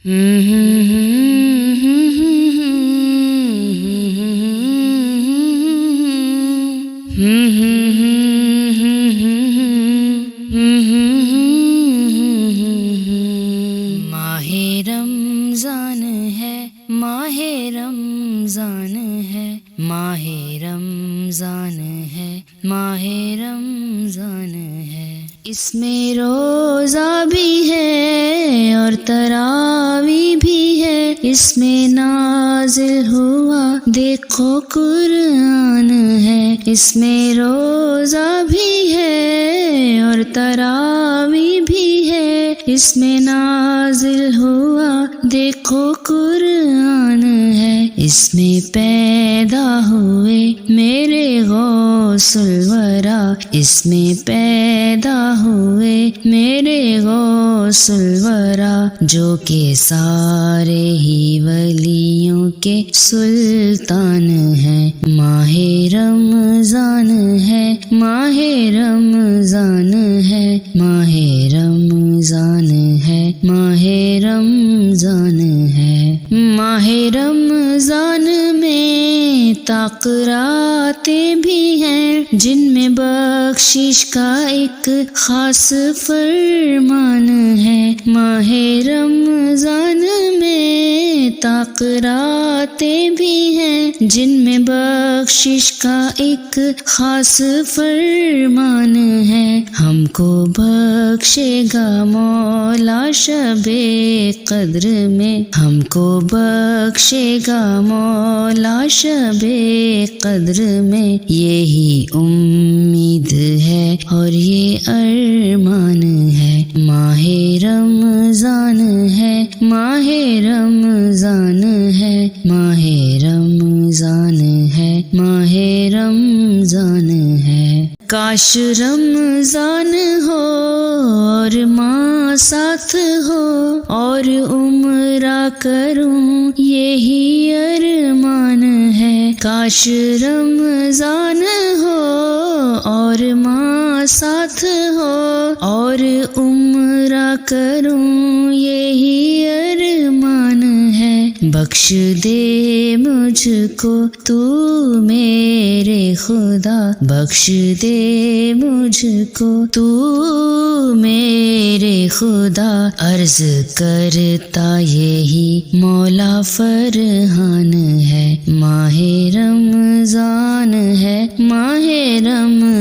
ماہ رمضان ہے، ماہ رمضان ہے، ماہ رمضان ہے، ماہ رمضان ہے۔ اس میں روزہ بھی ہے اور تراویح بھی ہے، اس میں نازل ہوا دیکھو قرآن ہے۔ اس میں روزہ بھی ہے اور تراویح بھی ہے، اس میں نازل ہوا دیکھو قرآن ہے۔ اس میں پیدا ہوئے میرے غوث الورا، اس میں پیدا ہوئے میرے غوث الورا، جو کہ سارے ہی ولیوں کے سلطان ہیں۔ ماہ رمضان ہے، ماہ رمضان ہے، ماہ رمضان ہے، ماہ رمضان ہے۔ ماہ رمضان میں تقراتیں بھی ہیں، جن میں بخشش کا ایک خاص فرمان ہے۔ ماہ رمضان میں تقراتیں بھی ہیں، جن میں بخشش کا ایک خاص فرمان ہے۔ ہم کو بخشے گا مولا شب قدر میں، ہم کو بخشے گا مولا شب قدر میں، یہی امید ہے اور یہ ارمان ہے۔ ماہ رمضان ہے، ماہ رمضان ہے، ماہ رمضان ہے، ماہ رمضان ہے۔ کاش رمضان ہو اور ماں ساتھ ہو اور عمرہ کروں، یہی ارمان ہے۔ کاش رمضان ہو اور ماں ساتھ ہو اور عمرہ کروں، یہی ارمان ہے۔ بخش دے مجھ کو تو میرے خدا، بخش دے مجھ کو تو میرے خدا، عرض کرتا یہی مولا فرحان ہے۔ ماہ رمضان ہے، ماہ رمضان